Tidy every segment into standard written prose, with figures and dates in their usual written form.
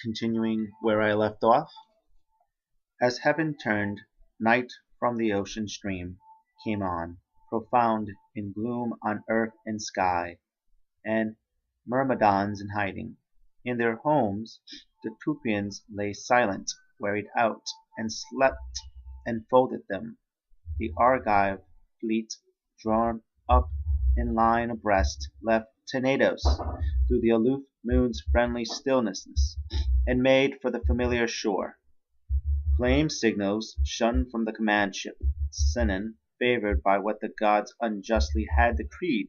Continuing where I left off, as heaven turned, night from the ocean stream came on, profound in gloom on earth and sky, and myrmidons in hiding. In their homes the Tupians lay silent, wearied out, and slept enfolded them. The Argive fleet, drawn up in line abreast, left Tenedos through the aloof moon's friendly stillness, and made for the familiar shore. Flame signals shone from the command ship. Sinon, favored by what the gods unjustly had decreed,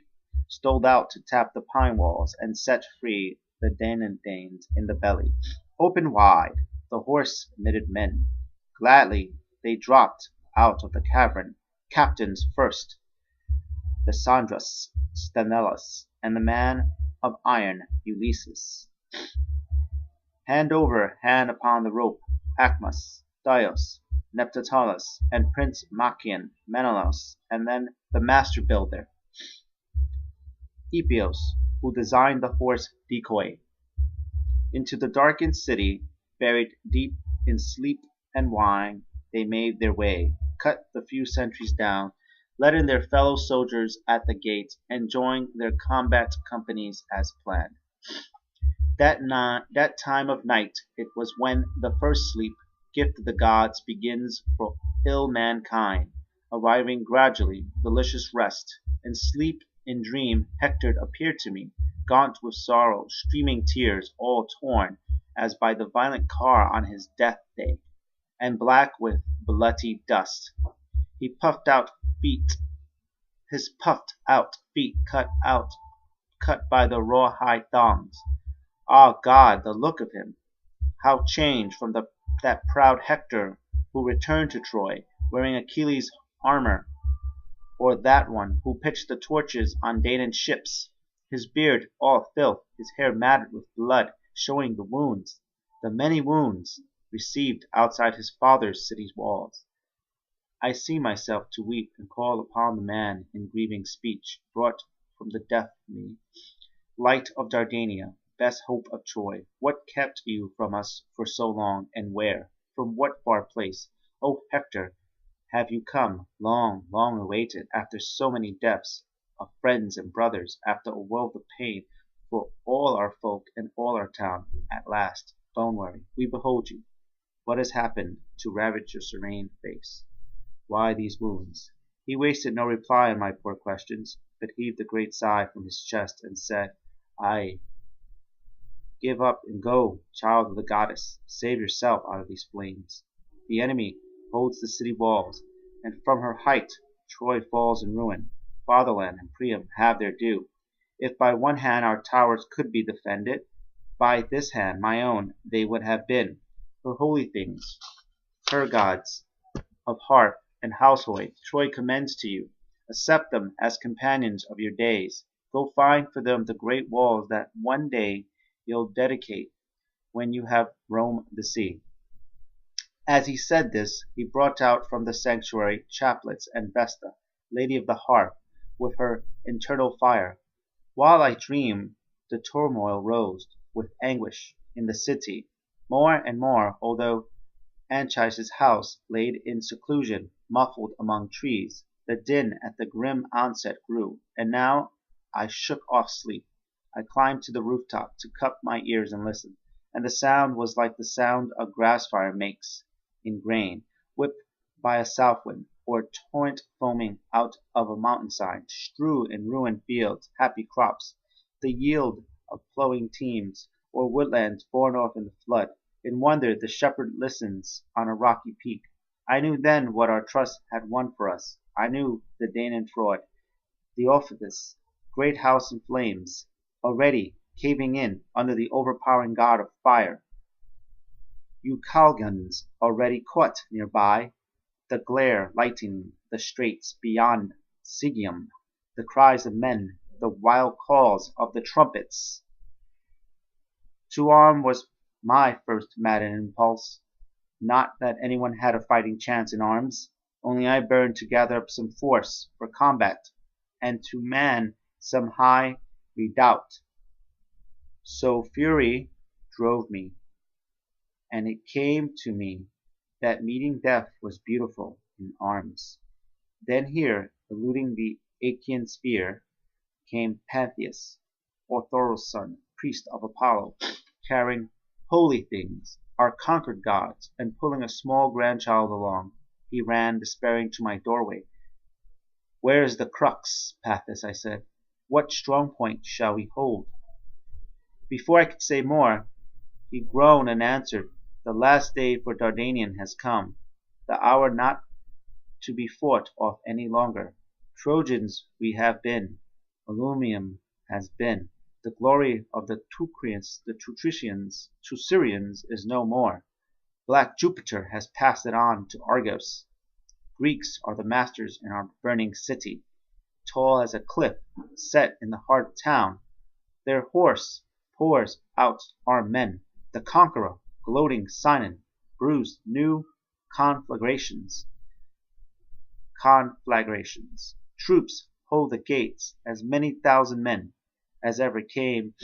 stole out to tap the pine walls and set free the Danes in the belly. Open wide, the horse emitted men. Gladly they dropped out of the cavern, captains first, the Sandras, Sthenelus, and the man of iron, Ulysses. Hand over hand upon the rope, Acmas, Dios, Neptatus, and Prince Machian, Menelaus, and then the master builder, Epios, who designed the horse decoy. Into the darkened city, buried deep in sleep and wine, they made their way, cut the few sentries down, let in their fellow soldiers at the gate, and joined their combat companies as planned. That time of night it was when the first sleep, gift of the gods, begins for ill mankind, arriving gradually, delicious rest. In sleep, in dream, Hector appeared to me, gaunt with sorrow, streaming tears, all torn as by the violent car on his death day, and black with bloody dust. His puffed out feet cut by the rawhide thongs. Ah God, the look of him! How changed from that proud Hector who returned to Troy, wearing Achilles' armor, or that one who pitched the torches on Danaan ships, his beard all filth, his hair matted with blood, showing the many wounds, received outside his father's city's walls. I see myself to weep and call upon the man in grieving speech, brought from the death me. Light of Dardania, best hope of Troy, what kept you from us for so long, and where? From what far place? O Hector, have you come, long, long awaited, after so many deaths of friends and brothers, after a world of pain for all our folk and all our town? At last, don't worry, we behold you. What has happened to ravage your serene face? Why these wounds? He wasted no reply on my poor questions, but heaved a great sigh from his chest, and said, "Ay, give up and go, child of the goddess. Save yourself out of these flames. The enemy holds the city walls, and from her height Troy falls in ruin. Fatherland and Priam have their due. If by one hand our towers could be defended, by this hand, my own, they would have been. Her holy things, her gods of hearth and household, Troy commends to you. Accept them as companions of your days. Go find for them the great walls that one day you'll dedicate when you have roamed the sea." As he said this, he brought out from the sanctuary chaplets and Vesta, lady of the hearth, with her internal fire. While I dreamed, the turmoil rose with anguish in the city, more and more, although Anchises' house, laid in seclusion, muffled among trees, the din at the grim onset grew, and now I shook off sleep. I climbed to the rooftop to cup my ears and listen, and the sound was like the sound a grass fire makes in grain, whipped by a south wind, or torrent foaming out of a mountainside, strew in ruined fields, happy crops, the yield of plowing teams, or woodlands borne off in the flood. In wonder the shepherd listens on a rocky peak. I knew then what our trust had won for us. I knew the Danaan fraud, the Ophidius, great house in flames, already caving in under the overpowering god of fire. Eucalgons already caught near by, the glare lighting the straits beyond Sigium, the cries of men, the wild calls of the trumpets. To arm was my first maddened impulse. Not that anyone had a fighting chance in arms, only I burned to gather up some force for combat, and to man some high redoubt. So fury drove me. and it came to me that meeting death was beautiful in arms. Then here, eluding the Achaean spear, came Pantheus, or Thoros' son, priest of Apollo, carrying holy things, our conquered gods, and pulling a small grandchild along. He ran despairing to my doorway. "Where is the crux, Pantheus?" I said. "What strong point shall we hold?" Before I could say more, he groaned and answered, "The last day for Dardanian has come, the hour not to be fought off any longer. Trojans we have been, Illumium has been. The glory of the Teucrians is no more. Black Jupiter has passed it on to Argos. Greeks are the masters in our burning city, tall as a cliff set in the heart of town. Their horse pours out armed men. The conqueror, gloating Sinon, brews new conflagrations. Troops hold the gates, as many thousand men as ever came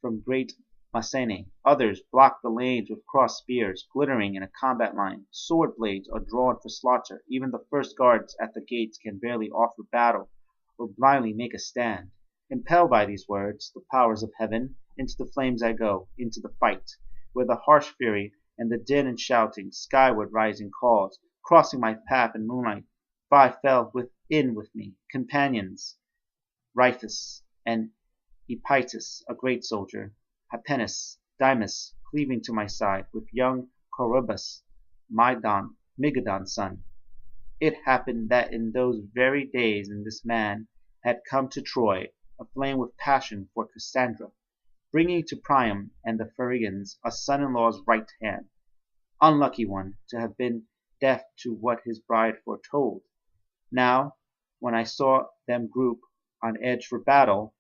from great Mycenae. Others block the lanes with crossed spears, glittering in a combat line. Sword blades are drawn for slaughter. Even the first guards at the gates can barely offer battle, or blindly make a stand. Impelled by these words, the powers of heaven, into the flames I go, into the fight, where the harsh fury and the din and shouting, skyward rising calls, crossing my path in moonlight. Phi fell within with me, companions, Rhifus and Epytus, a great soldier, Hypanis, Dymas, cleaving to my side, with young Corybus, Migadon's son. It happened that in those very days this man had come to Troy, aflame with passion for Cassandra, bringing to Priam and the Phrygians a son-in-law's right hand. Unlucky one, to have been deaf to what his bride foretold. Now, when I saw them group on edge for battle,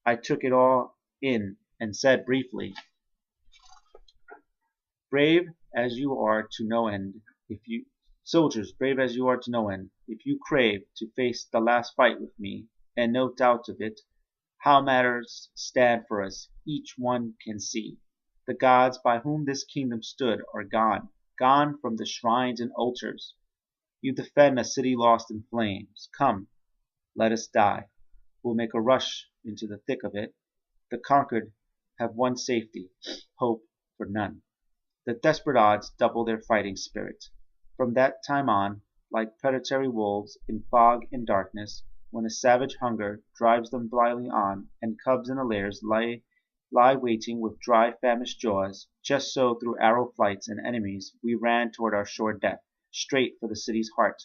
I took it all in and said briefly, "Brave as you are to no end, soldiers, brave as you are to no end, if you crave to face the last fight with me, and no doubt of it, how matters stand for us, each one can see. The gods by whom this kingdom stood are gone, gone from the shrines and altars. You defend a city lost in flames. Come, let us die. We'll make a rush into the thick of it. The conquered have one safety, hope for none." The desperate odds double their fighting spirit. From that time on, like predatory wolves in fog and darkness, when a savage hunger drives them blindly on, and cubs in the lairs lie waiting with dry famished jaws, just so through arrow flights and enemies we ran toward our sure death, straight for the city's heart.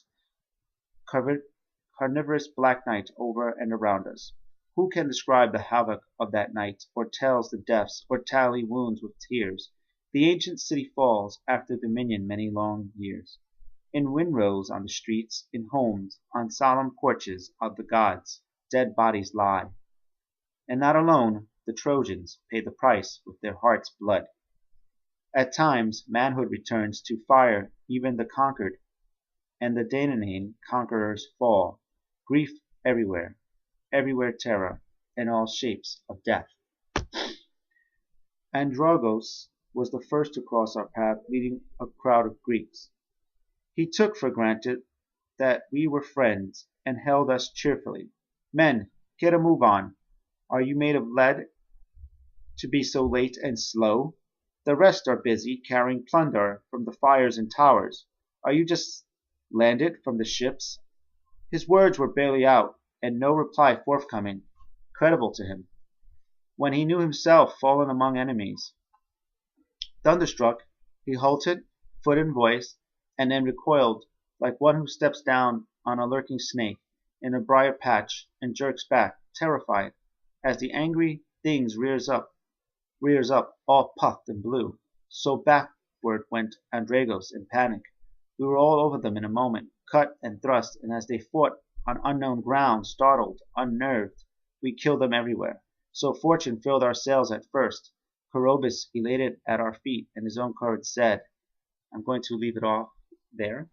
Carnivorous black night over and around us. Who can describe the havoc of that night, or tells the deaths, or tally wounds with tears? The ancient city falls after dominion many long years. In windrows on the streets, in homes, on solemn porches of the gods, dead bodies lie. And not alone the Trojans pay the price with their heart's blood. At times manhood returns to fire even the conquered, and the Dananine conquerors fall. Grief everywhere, everywhere terror, and all shapes of death. Androgos was the first to cross our path, leading a crowd of Greeks. He took for granted that we were friends, and hailed us cheerfully. "Men, get a move on. Are you made of lead to be so late and slow? The rest are busy carrying plunder from the fires and towers. Are you just landed from the ships?" His words were barely out, and no reply forthcoming, credible to him, when he knew himself fallen among enemies. Thunderstruck, he halted, foot and voice, and then recoiled like one who steps down on a lurking snake in a briar patch and jerks back, terrified, as the angry thing rears up, all puffed and blue. So backward went Andragos in panic. We were all over them in a moment, cut and thrust, and as they fought on unknown ground, startled, unnerved, we killed them everywhere. So fortune filled our sails at first. Corybus elated at our feet, and his own courage said, I'm going to leave it off there.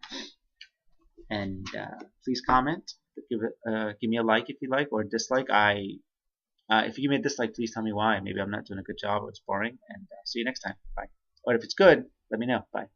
And please comment, give me a like if you like, or a dislike. If you give me a dislike, please tell me why. Maybe I'm not doing a good job or it's boring. And see you next time. Bye. Or if it's good, let me know. Bye.